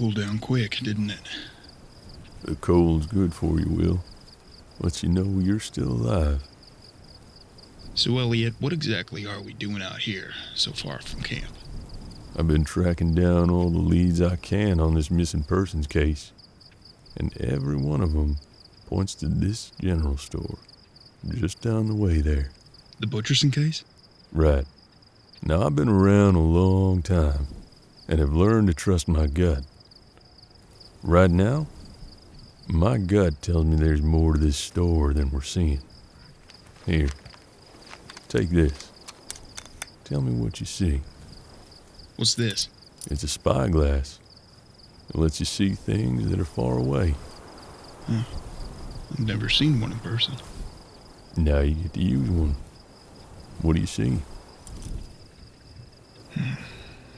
cooled down quick, didn't it? The cold's good for you, Will. Lets you know you're still alive. So, Elliot, what exactly are we doing out here, so far from camp? I've been tracking down all the leads I can on this missing persons case, and every one of them points to this general store, just down the way there. The Butcherson case? Right. Now, I've been around a long time, and have learned to trust my gut. Right now, my gut tells me there's more to this store than we're seeing. Here, take this. Tell me what you see. What's this? It's a spyglass. It lets you see things that are far away. I've never seen one in person. Now you get to use one. What do you see?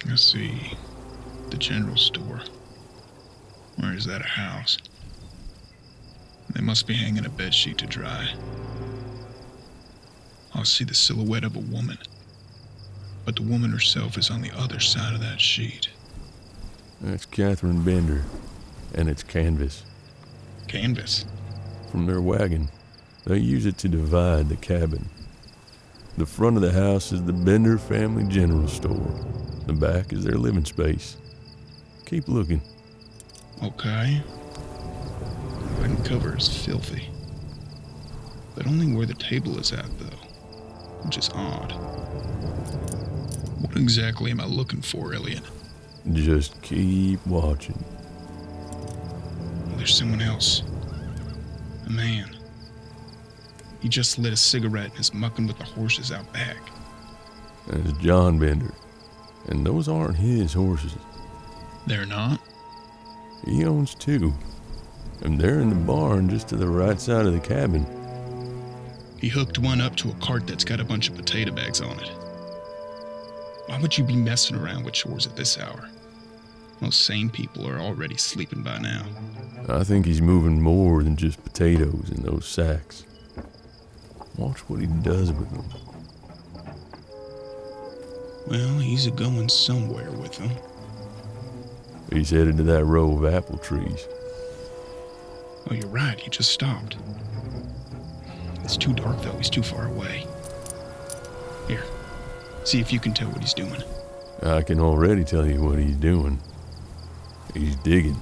Let's see. The general store. Or is that a house? They must be hanging a bedsheet to dry. I'll see the silhouette of a woman. But the woman herself is on the other side of that sheet. That's Catherine Bender, and it's canvas. Canvas? From their wagon. They use it to divide the cabin. The front of the house is the Bender family general store. The back is their living space. Keep looking. Okay. The wooden cover is filthy. But only where the table is at, though. Which is odd. What exactly am I looking for, Elliot? Just keep watching. Well, there's someone else. A man. He just lit a cigarette and is mucking with the horses out back. That's John Bender. And those aren't his horses. They're not? He owns two. And they're in the barn just to the right side of the cabin. He hooked one up to a cart that's got a bunch of potato bags on it. Why would you be messing around with chores at this hour? Most sane people are already sleeping by now. I think he's moving more than just potatoes in those sacks. Watch what he does with them. Well, he's a-going somewhere with them. He's headed to that row of apple trees. Oh, you're right, he just stopped. It's too dark, though. He's too far away. Here, see if you can tell what he's doing. I can already tell you what he's doing. He's digging.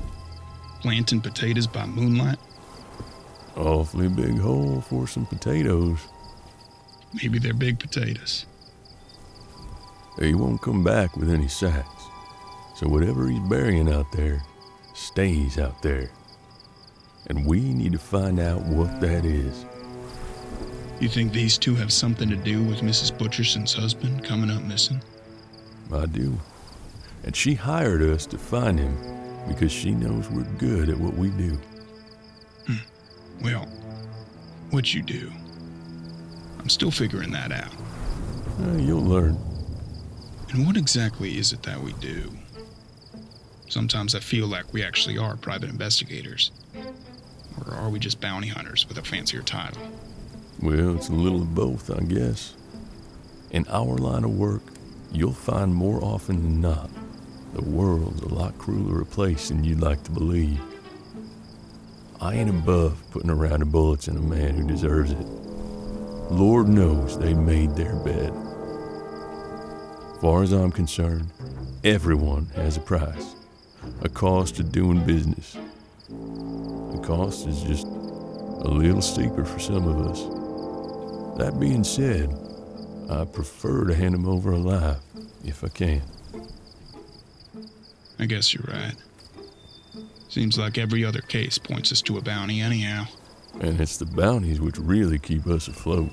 Planting potatoes by moonlight? Awfully big hole for some potatoes. Maybe they're big potatoes. He won't come back with any sacks. So whatever he's burying out there, stays out there. And we need to find out what that is. You think these two have something to do with Mrs. Butcherson's husband coming up missing? I do. And she hired us to find him because she knows we're good at what we do. Well, what you do? I'm still figuring that out. You'll learn. And what exactly is it that we do? Sometimes I feel like we actually are private investigators. Or are we just bounty hunters with a fancier title? Well, it's a little of both, I guess. In our line of work, you'll find more often than not, the world's a lot crueler a place than you'd like to believe. I ain't above putting a round of bullets in a man who deserves it. Lord knows they made their bed. Far as I'm concerned, everyone has a price, a cost of doing business. The cost is just a little steeper for some of us. That being said, I prefer to hand them over alive, if I can. I guess you're right. Seems like every other case points us to a bounty anyhow. And it's the bounties which really keep us afloat.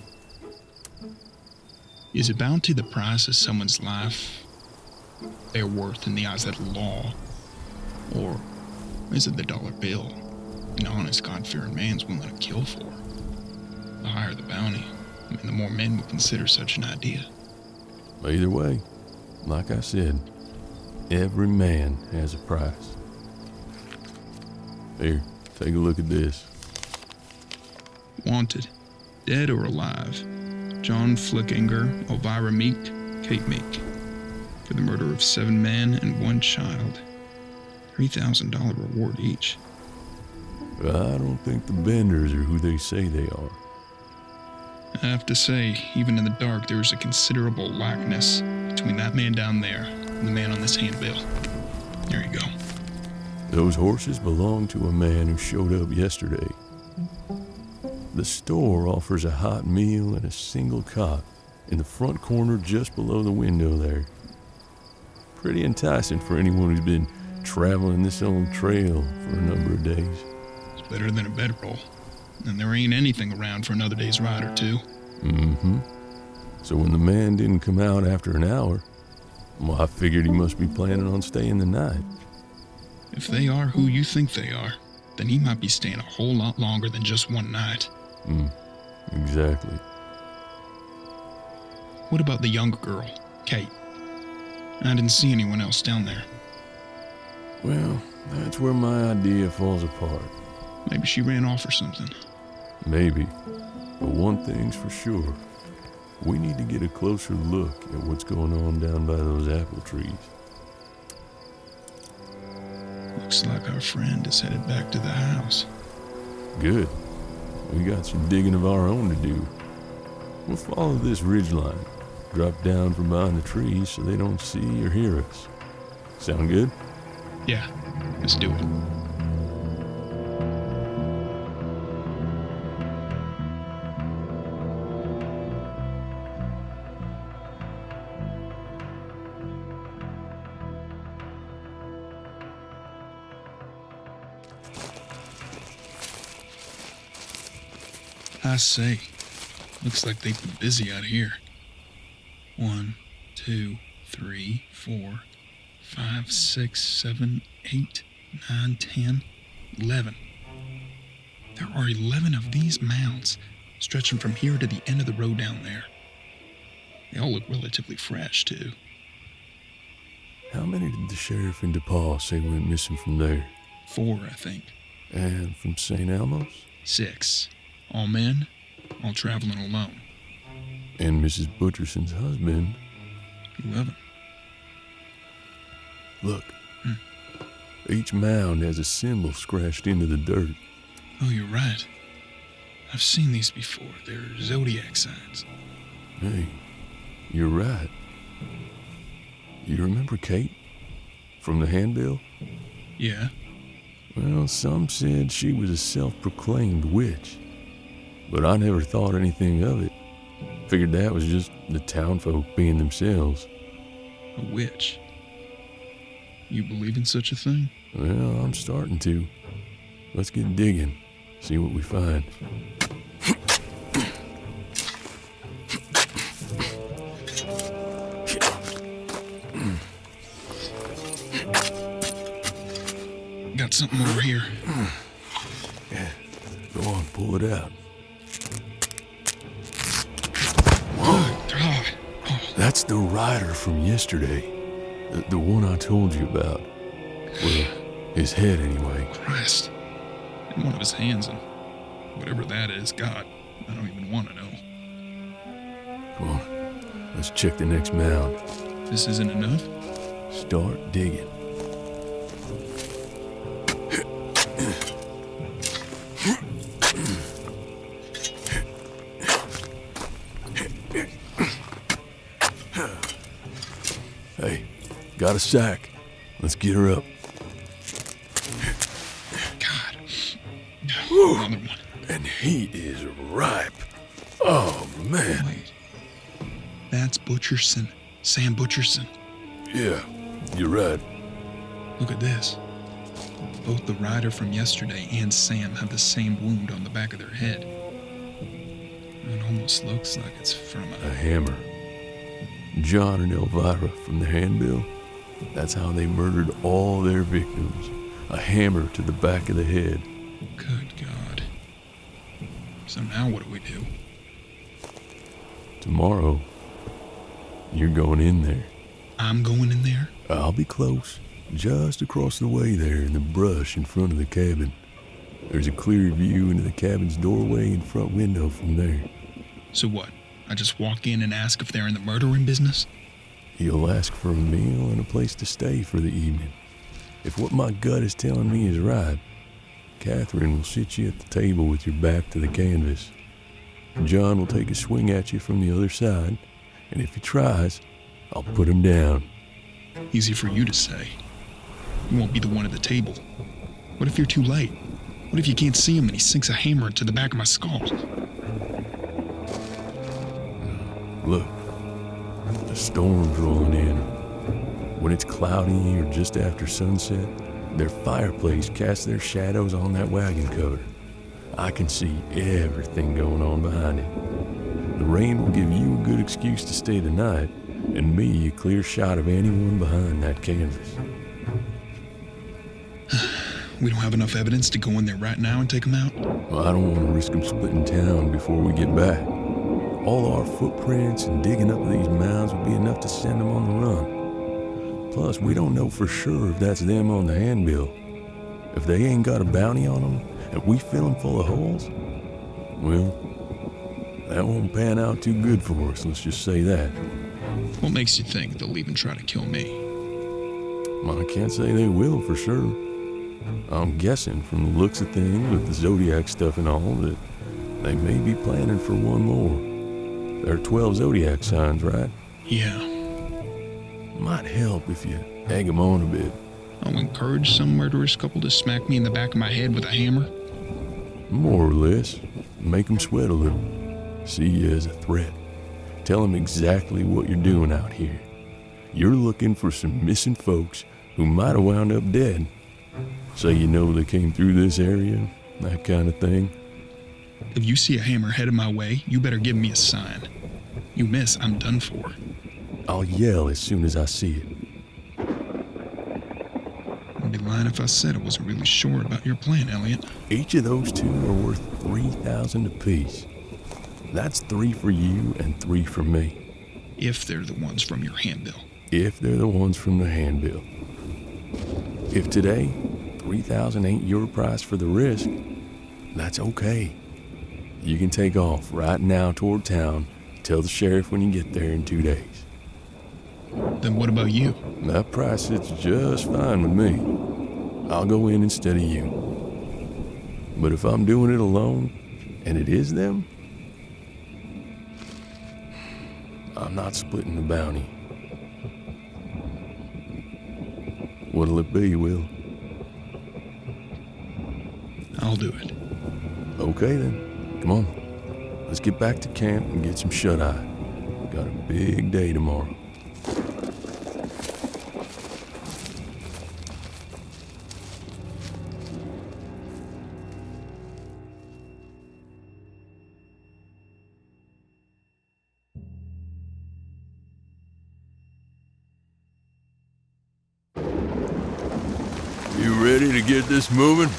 Is a bounty the price of someone's life, their worth in the eyes of the law? Or is it the dollar bill an honest, God-fearing man's willing to kill for? The higher the bounty, the more men would consider such an idea. Either way, like I said, every man has a price. Here, take a look at this. Wanted, dead or alive, John Flickinger, Elvira Meek, Kate Meek, for the murder of 7 men and 1 child. $3,000 reward each. I don't think the Benders are who they say they are. I have to say, even in the dark, there is a considerable likeness between that man down there and the man on this handbill. There you go. Those horses belong to a man who showed up yesterday. The store offers a hot meal and a single cot in the front corner just below the window there. Pretty enticing for anyone who's been traveling this old trail for a number of days. It's better than a bedroll. And there ain't anything around for another day's ride or two. Mm-hmm. So when the man didn't come out after an hour, well, I figured he must be planning on staying the night. If they are who you think they are, then he might be staying a whole lot longer than just one night. Exactly. What about the younger girl, Kate? I didn't see anyone else down there. Well, that's where my idea falls apart. Maybe she ran off or something. Maybe. But one thing's for sure. We need to get a closer look at what's going on down by those apple trees. Looks like our friend is headed back to the house. Good. We got some digging of our own to do. We'll follow this ridgeline. Drop down from behind the trees so they don't see or hear us. Sound good? Yeah, let's do it. I say, looks like they've been busy out here. 1, 2, 3, 4, 5, 6, 7, 8, 9, 10, 11. There are 11 of these mounds stretching from here to the end of the road down there. They all look relatively fresh, too. How many did the sheriff in DePaul say went missing from there? 4, I think. And from St. Elmo's? 6. All men, all traveling alone. And Mrs. Butcherson's husband? 11. Look. Each mound has a symbol scratched into the dirt. Oh, you're right. I've seen these before. They're zodiac signs. Hey, you're right. You remember Kate? From the handbill? Yeah. Well, some said she was a self-proclaimed witch. But I never thought anything of it. Figured that was just the townfolk being themselves. A witch? You believe in such a thing? Well, I'm starting to. Let's get digging. See what we find. Got something over here. Yeah. Go on, pull it out. That's the rider from yesterday. The one I told you about. Well, his head anyway. Christ. In one of his hands, and whatever that is, God, I don't even want to know. Come on, let's check the next mound. This isn't enough? Start digging. Hey, got a sack. Let's get her up. God. Whew. Another one. And he is ripe. Oh, man. Wait. That's Butcherson. Sam Butcherson. Yeah, you're right. Look at this. Both the rider from yesterday and Sam have the same wound on the back of their head. It almost looks like it's from A hammer. John and Elvira from the handbill, that's how they murdered all their victims. A hammer to the back of the head. Good God. So now what do we do? Tomorrow, you're going in there. I'm going in there? I'll be close, just across the way there in the brush in front of the cabin. There's a clear view into the cabin's doorway and front window from there. So what? I just walk in and ask if they're in the murdering business? He'll ask for a meal and a place to stay for the evening. If what my gut is telling me is right, Catherine will sit you at the table with your back to the canvas. John will take a swing at you from the other side, and if he tries, I'll put him down. Easy for you to say. You won't be the one at the table. What if you're too late? What if you can't see him and he sinks a hammer into the back of my skull? Look, the storm's rolling in. When it's cloudy or just after sunset, their fireplace casts their shadows on that wagon cover. I can see everything going on behind it. The rain will give you a good excuse to stay the night, and me a clear shot of anyone behind that canvas. We don't have enough evidence to go in there right now and take him out? Well, I don't want to risk them splitting town before we get back. All our footprints and digging up these mounds would be enough to send them on the run. Plus, we don't know for sure if that's them on the handbill. If they ain't got a bounty on them, and we fill them full of holes, well, that won't pan out too good for us, let's just say that. What makes you think they'll even try to kill me? Well, I can't say they will for sure. I'm guessing from the looks of things with the Zodiac stuff and all that they may be planning for one more. There are 12 Zodiac signs, right? Yeah. Might help if you egg them on a bit. I'll encourage some murderous couple to smack me in the back of my head with a hammer? More or less. Make them sweat a little. See you as a threat. Tell them exactly what you're doing out here. You're looking for some missing folks who might have wound up dead. So you know they came through this area, that kind of thing. If you see a hammer headed my way, you better give me a sign. You miss, I'm done for. I'll yell as soon as I see it. I'd be lying if I said I wasn't really sure about your plan, Elliot. Each of those two are worth 3,000 apiece. That's 3 for you and 3 for me. If they're the ones from your handbill. If they're the ones from the handbill. If today, 3,000 ain't your price for the risk, that's okay. You can take off right now toward town. Tell the sheriff when you get there in 2 days. Then what about you? That price sits just fine with me. I'll go in instead of you. But if I'm doing it alone, and it is them, I'm not splitting the bounty. What'll it be, Will? I'll do it. Okay then, come on. Let's get back to camp and get some shut-eye. Got a big day tomorrow. You ready to get this moving?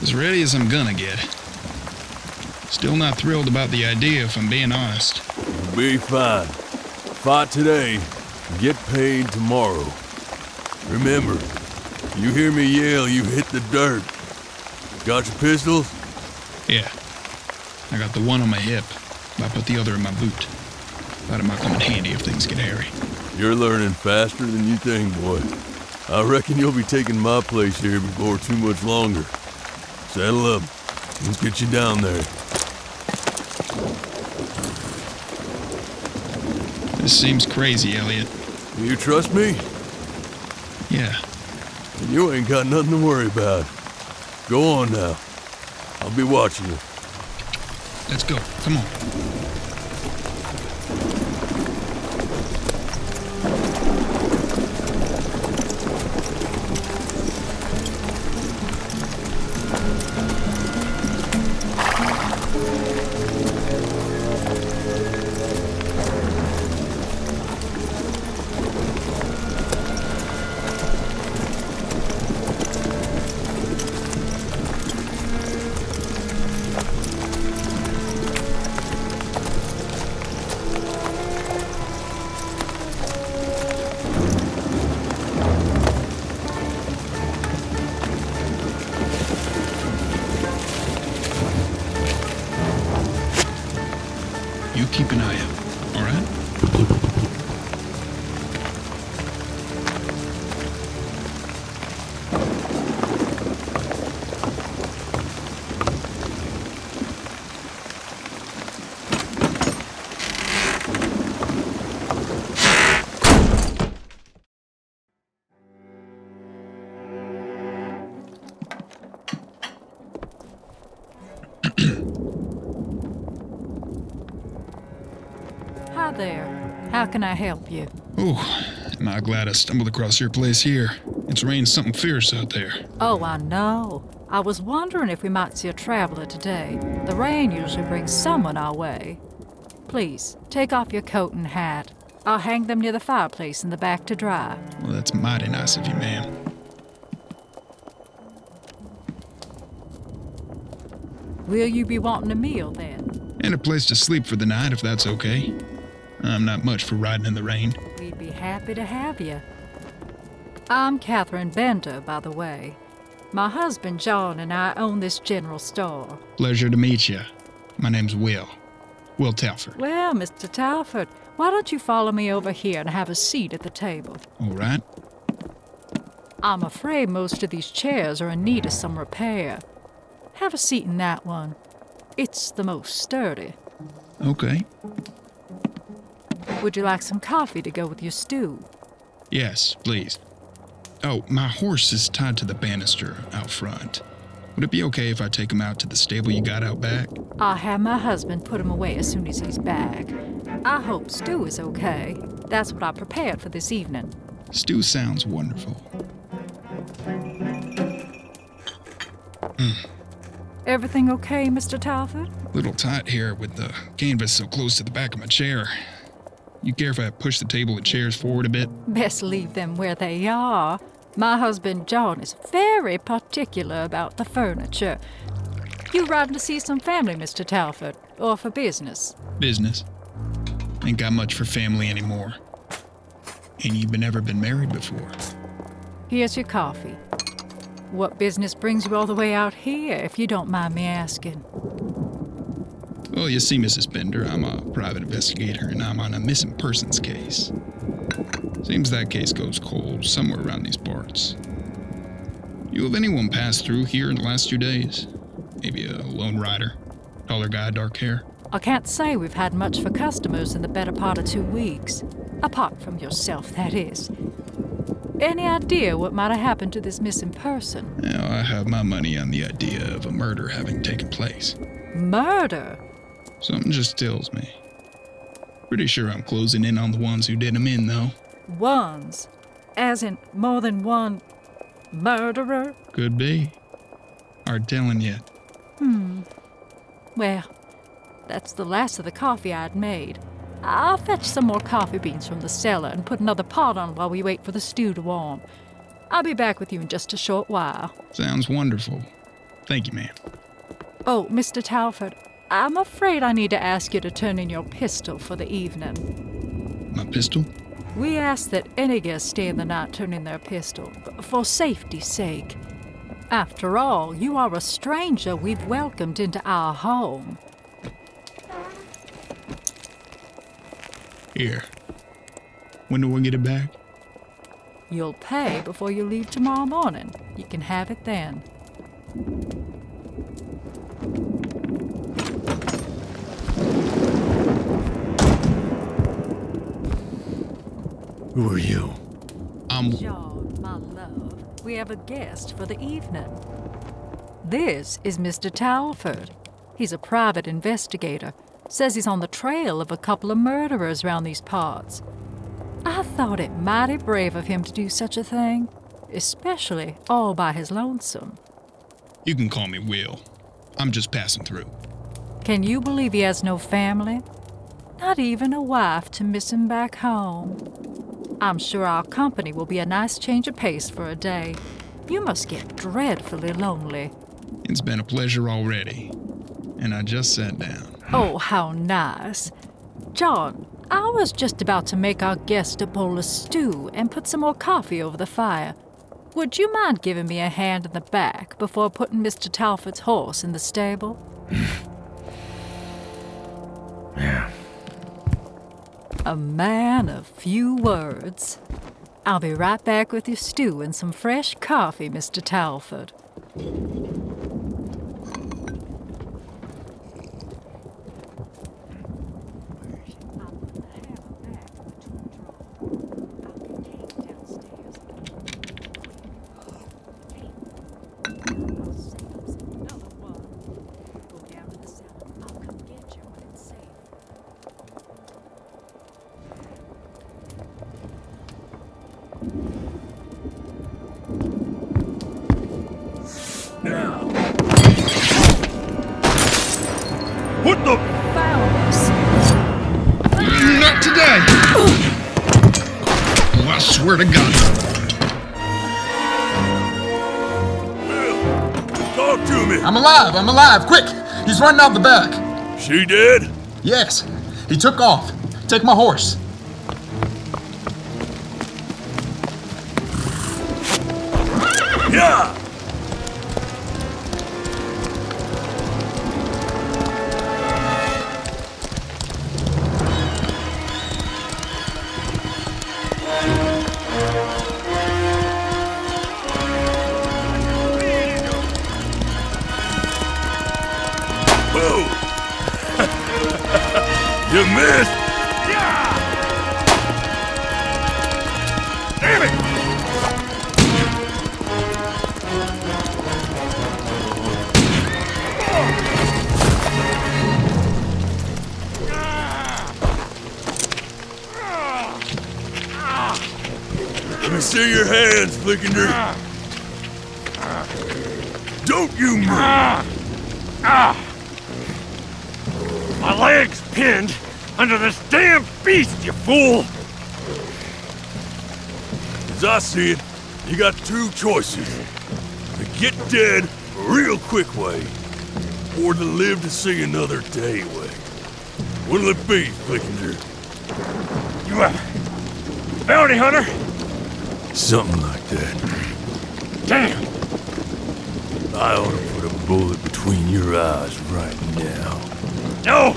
As ready as I'm gonna get. Still not thrilled about the idea, if I'm being honest. You'll be fine. Fight today, get paid tomorrow. Remember, you hear me yell, you hit the dirt. Got your pistols? Yeah. I got the one on my hip. I put the other in my boot. Thought it might come in handy if things get hairy. You're learning faster than you think, boy. I reckon you'll be taking my place here before too much longer. Saddle up. Let's get you down there. This seems crazy, Elliot. You trust me? Yeah. You ain't got nothing to worry about. Go on now. I'll be watching you. Let's go. Come on. there. How can I help you? Oh, am I glad I stumbled across your place here. It's raining something fierce out there. Oh, I know. I was wondering if we might see a traveler today. The rain usually brings someone our way. Please, take off your coat and hat. I'll hang them near the fireplace in the back to dry. Well, that's mighty nice of you, ma'am. Will you be wanting a meal then? And a place to sleep for the night, if that's okay. I'm not much for riding in the rain. We'd be happy to have you. I'm Catherine Bender, by the way. My husband, John, and I own this general store. Pleasure to meet you. My name's Will. Will Telford. Well, Mr. Telford, why don't you follow me over here and have a seat at the table? All right. I'm afraid most of these chairs are in need of some repair. Have a seat in that one. It's the most sturdy. Okay. Would you like some coffee to go with your stew? Yes, please. Oh, my horse is tied to the banister out front. Would it be okay if I take him out to the stable you got out back? I'll have my husband put him away as soon as he's back. I hope stew is okay. That's what I prepared for this evening. Stew sounds wonderful. Everything okay, Mr. Telford? Little tight here with the canvas so close to the back of my chair. You care if I push the table and chairs forward a bit? Best leave them where they are. My husband, John, is very particular about the furniture. You riding to see some family, Mr. Telford, or for business? Business. Ain't got much for family anymore. Ain't even ever been married before. Here's your coffee. What business brings you all the way out here, if you don't mind me asking? Well, you see, Mrs. Bender, I'm a private investigator, and I'm on a missing persons case. Seems that case goes cold somewhere around these parts. You have anyone passed through here in the last 2 days? Maybe a lone rider? Taller guy, dark hair? I can't say we've had much for customers in the better part of 2 weeks. Apart from yourself, that is. Any idea what might have happened to this missing person? Now, I have my money on the idea of a murder having taken place. Murder? Something just tells me. Pretty sure I'm closing in on the ones who did him in, though. Ones? As in more than one murderer? Could be. Hard telling yet. Well, that's the last of the coffee I'd made. I'll fetch some more coffee beans from the cellar and put another pot on while we wait for the stew to warm. I'll be back with you in just a short while. Sounds wonderful. Thank you, ma'am. Oh, Mr. Telford, I'm afraid I need to ask you to turn in your pistol for the evening. My pistol? We ask that any guest stay in the night turn in their pistol, for safety's sake. After all, you are a stranger we've welcomed into our home. Here. When do I get it back? You'll pay before you leave tomorrow morning. You can have it then. Who are you? John, my love, we have a guest for the evening. This is Mr. Telford. He's a private investigator. Says he's on the trail of a couple of murderers around these parts. I thought it mighty brave of him to do such a thing, especially all by his lonesome. You can call me Will. I'm just passing through. Can you believe he has no family? Not even a wife to miss him back home. I'm sure our company will be a nice change of pace for a day. You must get dreadfully lonely. It's been a pleasure already. And I just sat down. Oh, how nice. John, I was just about to make our guest a bowl of stew and put some more coffee over the fire. Would you mind giving me a hand in the back before putting Mr. Telford's horse in the stable? Yeah. A man of few words. I'll be right back with your stew and some fresh coffee, Mr. Telford. swear to God. Talk to me. I'm alive, quick! He's running out the back. She dead? Yes, he took off. Take my horse. Yeah! Whoa! You missed! Yeah! Damn it! Let me see your hands, Flickinger. Don't you move! My leg's pinned under this damn beast, you fool! As I see it, you got two choices. To get dead a real quick way, or to live to see another day way. What'll it be, Flickinger? You a bounty hunter? Something like that. Damn! I ought to put a bullet between your eyes right now. No!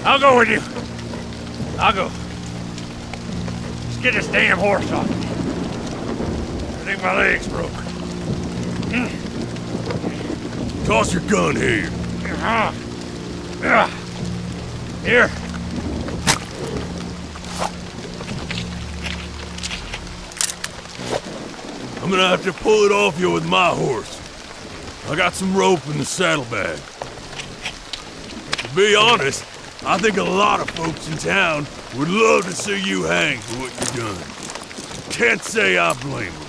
I'll go with you. I'll go. Let's get this damn horse off me. I think my leg's broke. Toss your gun here. Here. I'm gonna have to pull it off you with my horse. I got some rope in the saddlebag. To be honest, I think a lot of folks in town would love to see you hang for what you've done. Can't say I blame them.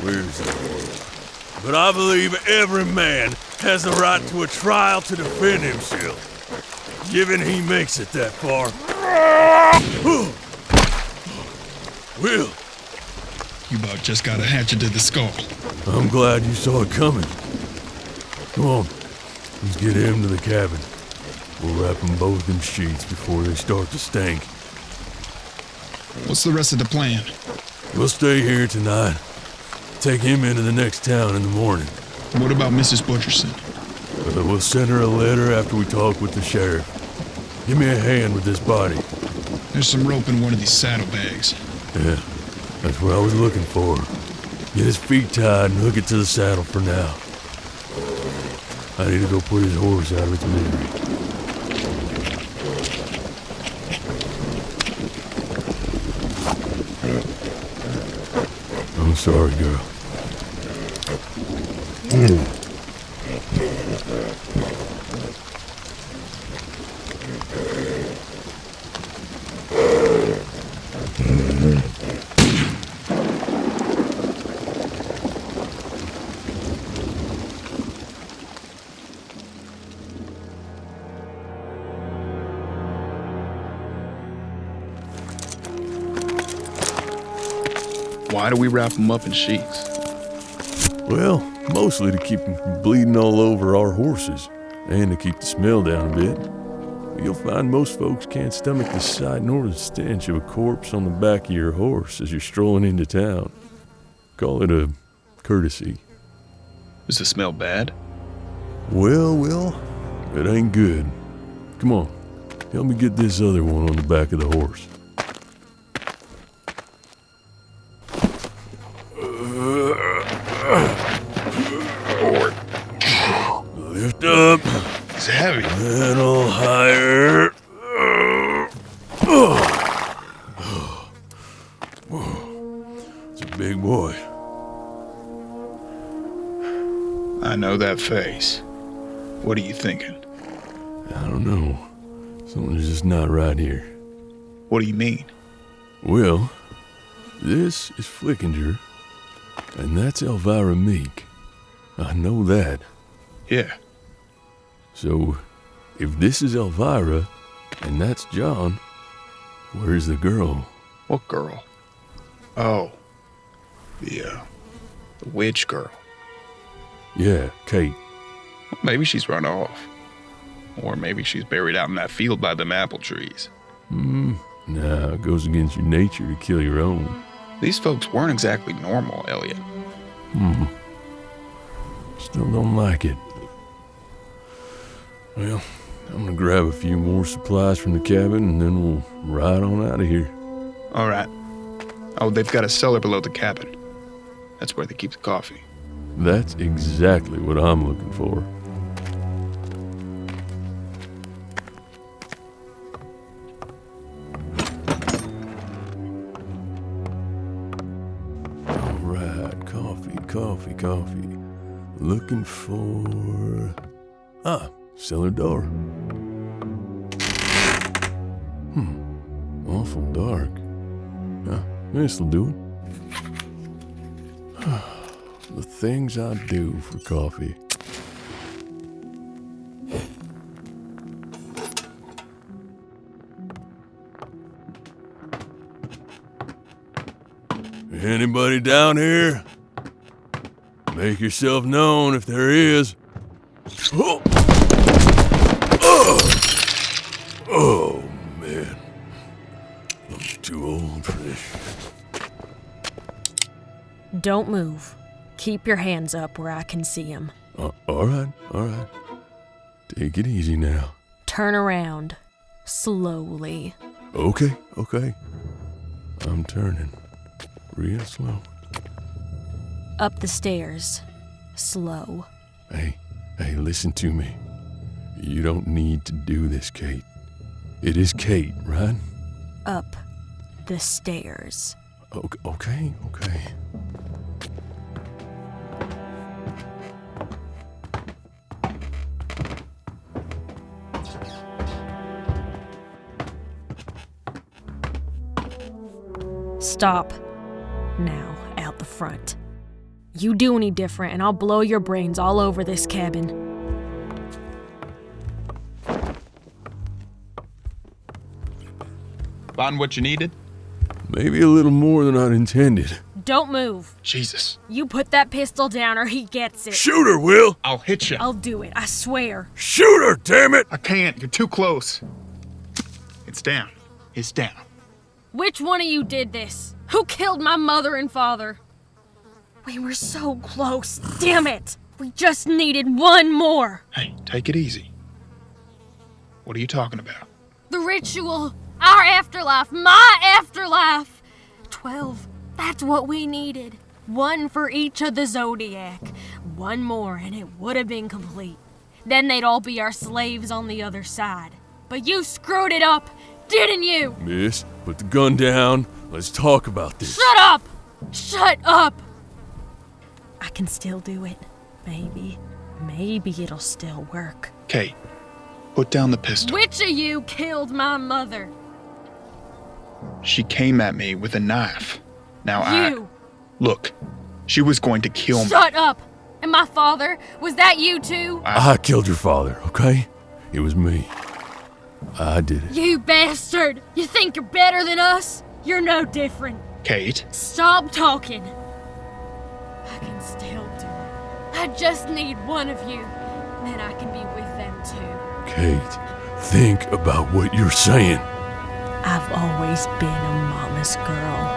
Where's the world? But I believe every man has the right to a trial to defend himself, given he makes it that far. Will. You about just got a hatchet to the skull. I'm glad you saw it coming. Come on, let's get him to the cabin. We'll wrap them both in sheets before they start to stink. What's the rest of the plan? We'll stay here tonight. Take him into the next town in the morning. What about Mrs. Butcherson? We'll send her a letter after we talk with the sheriff. Give me a hand with this body. There's some rope in one of these saddlebags. Yeah, that's what I was looking for. Get his feet tied and hook it to the saddle for now. I need to go put his horse out of its misery. I'm sorry, girl. Why do we wrap them up in sheets? Well, mostly to keep them from bleeding all over our horses, and to keep the smell down a bit. You'll find most folks can't stomach the sight nor the stench of a corpse on the back of your horse as you're strolling into town. Call it a courtesy. Does the smell bad? Well, it ain't good. Come on, help me get this other one on the back of the horse. Lift up. It's heavy. Little higher. It's a big boy. I know that face. What are you thinking? I don't know. Something's just not right here. What do you mean? Well, this is Flickinger, and that's Elvira Meek. I know that. Yeah. So, if this is Elvira, and that's John, where's the girl? What girl? Oh, the witch girl. Yeah, Kate. Maybe she's run off. Or maybe she's buried out in that field by them apple trees. Nah, it goes against your nature to kill your own. These folks weren't exactly normal, Elliot. Still don't like it. Well, I'm gonna grab a few more supplies from the cabin and then we'll ride on out of here. All right. Oh, they've got a cellar below the cabin. That's where they keep the coffee. That's exactly what I'm looking for. All right, coffee. Looking for... cellar door. Awful dark. This'll do it. The things I do for coffee. Anybody down here? Make yourself known if there is. Oh, man. I'm too old for this. Don't move. Keep your hands up where I can see them. All right. Take it easy now. Turn around. Slowly. Okay. I'm turning. Real slow. Up the stairs. Slow. Hey, listen to me. You don't need to do this, Kate. It is Kate, right? Up the stairs. Okay. Stop. Now, out the front. You do any different and I'll blow your brains all over this cabin. Find what you needed? Maybe a little more than I'd intended. Don't move. Jesus. You put that pistol down or he gets it. Shoot her, Will! I'll hit you. I'll do it, I swear. Shoot her, damn it! I can't. You're too close. It's down. It's down. Which one of you did this? Who killed my mother and father? We were so close. Damn it! We just needed one more. Hey, take it easy. What are you talking about? The ritual. Our afterlife. My afterlife. 12. That's what we needed. One for each of the Zodiac. One more and it would have been complete. Then they'd all be our slaves on the other side. But you screwed it up, didn't you? Miss, put the gun down. Let's talk about this. Shut up! Shut up! I can still do it. Maybe it'll still work. Kate, put down the pistol. Which of you killed my mother? She came at me with a knife. Now You! Look, she was going to kill me. Shut up! And my father? Was that you too? I killed your father, okay? It was me. I did it. You bastard! You think you're better than us? You're no different. Kate, Stop talking. I can still do it. I just need one of you. Then I can be with them too. Kate, think about what you're saying. I've always been a mama's girl.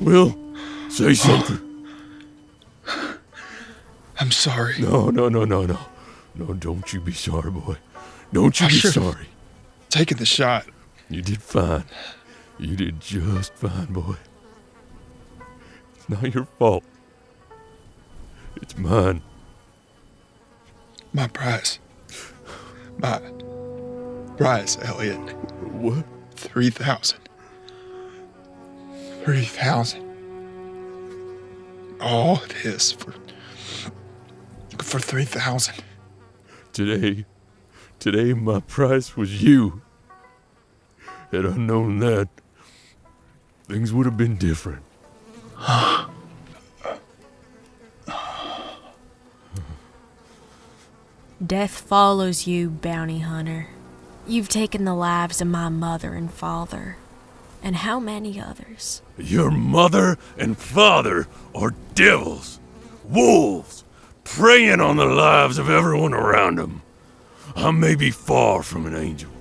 Will, say something. I'm sorry. No, don't you be sorry, boy. Don't you I be should've- sorry. Taking the shot. You did fine. You did just fine, boy. It's not your fault. It's mine. My prize. My prize, Elliot. What? 3,000. 3,000. All this for 3,000. Today my price was you. Had I known that, things would have been different. Death follows you, bounty hunter. You've taken the lives of my mother and father, and how many others? Your mother and father are devils, wolves, preying on the lives of everyone around them. I may be far from an angel,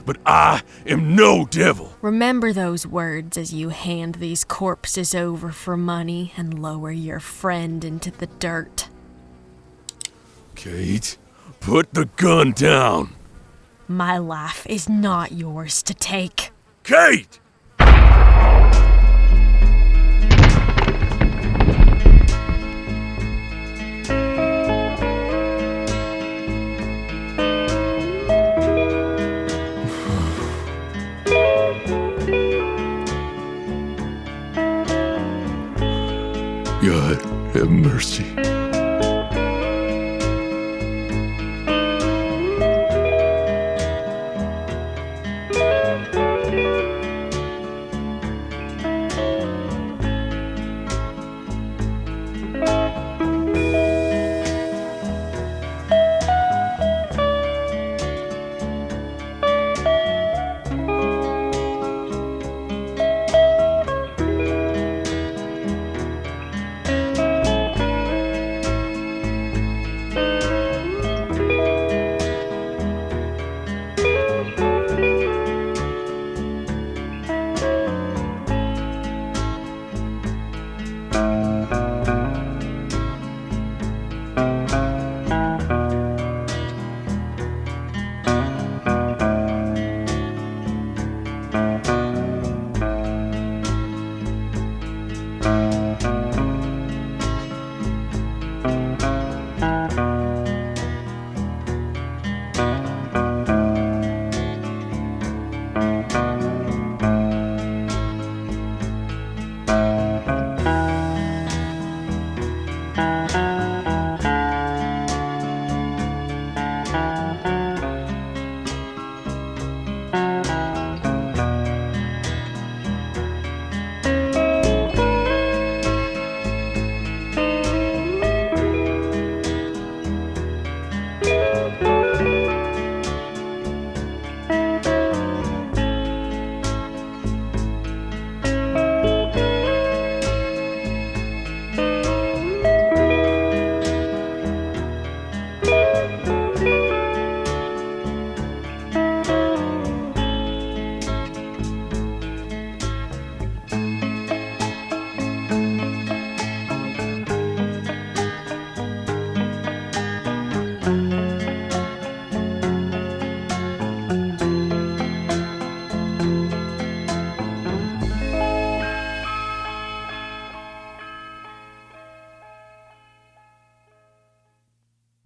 but I am no devil. Remember those words as you hand these corpses over for money and lower your friend into the dirt. Kate, put the gun down. My life is not yours to take. Kate! God, have mercy.